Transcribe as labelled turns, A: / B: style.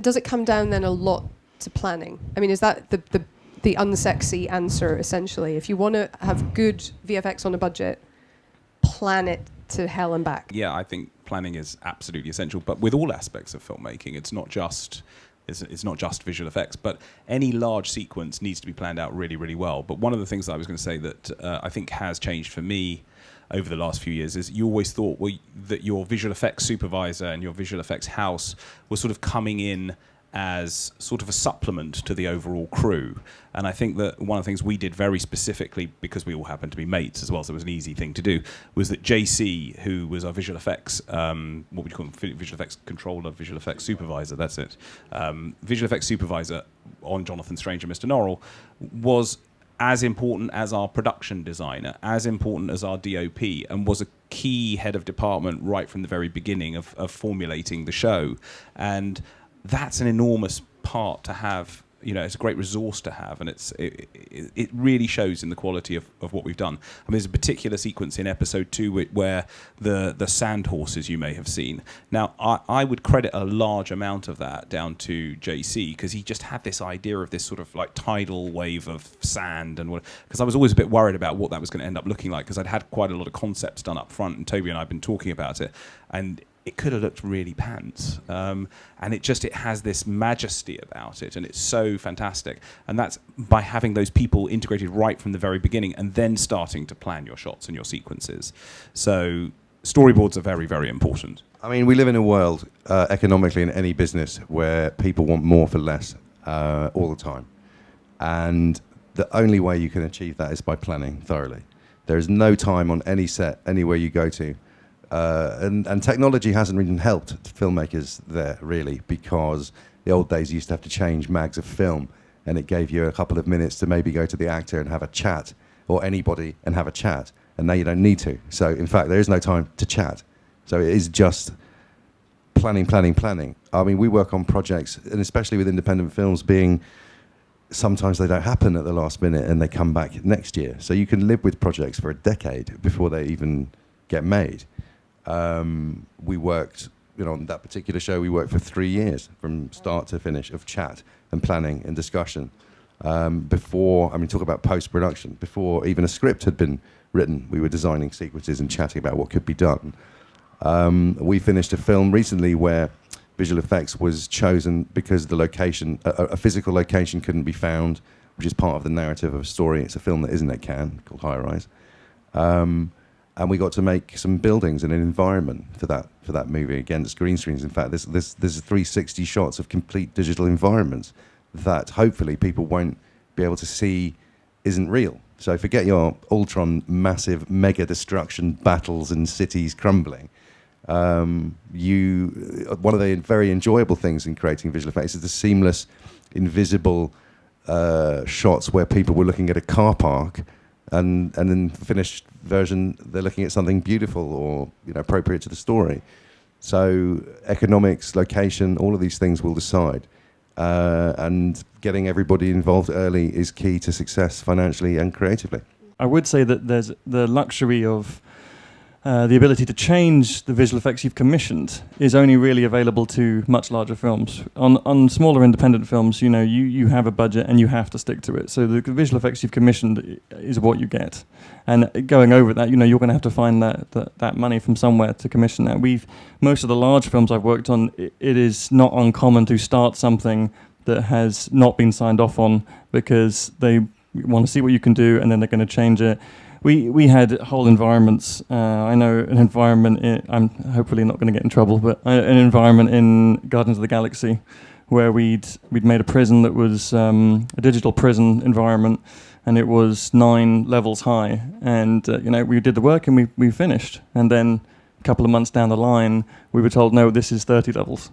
A: does it come down then a lot to planning? I mean, is that the unsexy answer, essentially? If you want to have good VFX on a budget, plan it to hell and back.
B: Yeah, I think planning is absolutely essential, but with all aspects of filmmaking, it's not just visual effects, but any large sequence needs to be planned out really, really well. But one of the things that I was going to say that I think has changed for me over the last few years is you always thought that your visual effects supervisor and your visual effects house was sort of coming in as sort of a supplement to the overall crew. And I think that one of the things we did very specifically, because we all happened to be mates as well, so it was an easy thing to do, was that JC, who was our visual effects, what would you call him, visual effects controller, visual effects supervisor, that's it, visual effects supervisor on Jonathan Strange and Mr. Norrell, was as important as our production designer, as important as our DOP, and was a key head of department right from the very beginning of formulating the show. And that's an enormous part to have. You know, it's a great resource to have, and it really shows in the quality of what we've done. I mean, there's a particular sequence in episode 2 where the sand horses you may have seen. Now, I would credit a large amount of that down to JC, because he just had this idea of this sort of like tidal wave of sand, and because I was always a bit worried about what that was going to end up looking like, because I'd had quite a lot of concepts done up front, and Toby and I have been talking about it, and it could have looked really pants, and it has this majesty about it, and it's so fantastic. And that's by having those people integrated right from the very beginning, and then starting to plan your shots and your sequences. So storyboards are very, very important.
C: I mean, we live in a world, economically in any business, where people want more for less all the time. And the only way you can achieve that is by planning thoroughly. There is no time on any set, anywhere you go to. And technology hasn't even helped filmmakers there, really, because the old days you used to have to change mags of film, and it gave you a couple of minutes to maybe go to the actor and have a chat, or anybody and have a chat, and now you don't need to. So, in fact, there is no time to chat. So it is just planning. I mean, we work on projects, and especially with independent films being, sometimes they don't happen at the last minute and they come back next year. So you can live with projects for a decade before they even get made. We worked, on that particular show, we worked for 3 years from start to finish of chat and planning and discussion. Talk about post-production. Before even a script had been written, we were designing sequences and chatting about what could be done. We finished a film recently where visual effects was chosen because the location, a physical location couldn't be found, which is part of the narrative of a story. It's a film that isn't at Cannes, called High Rise. And we got to make some buildings and an environment for that movie against green screens. In fact, there's 360 shots of complete digital environments that hopefully people won't be able to see isn't real. So forget your Ultron massive mega destruction battles and cities crumbling. One of the very enjoyable things in creating visual effects is the seamless, invisible shots where people were looking at a car park, and then the finished version, they're looking at something beautiful or appropriate to the story. So economics, location, all of these things will decide. And getting everybody involved early is key to success financially and creatively.
D: I would say that there's the luxury of the ability to change the visual effects you've commissioned is only really available to much larger films. On smaller independent films, you have a budget and you have to stick to it. So the visual effects you've commissioned is what you get. And going over that, you're going to have to find that money from somewhere to commission that. Most of the large films I've worked on, it is not uncommon to start something that has not been signed off on because they want to see what you can do and then they're going to change it. We had whole environments. I know an environment, I'm hopefully not going to get in trouble, but an environment in Guardians of the Galaxy where we'd made a prison that was a digital prison environment, and it was 9 levels high. And we did the work and we finished. And then a couple of months down the line, we were told, no, this is 30 levels.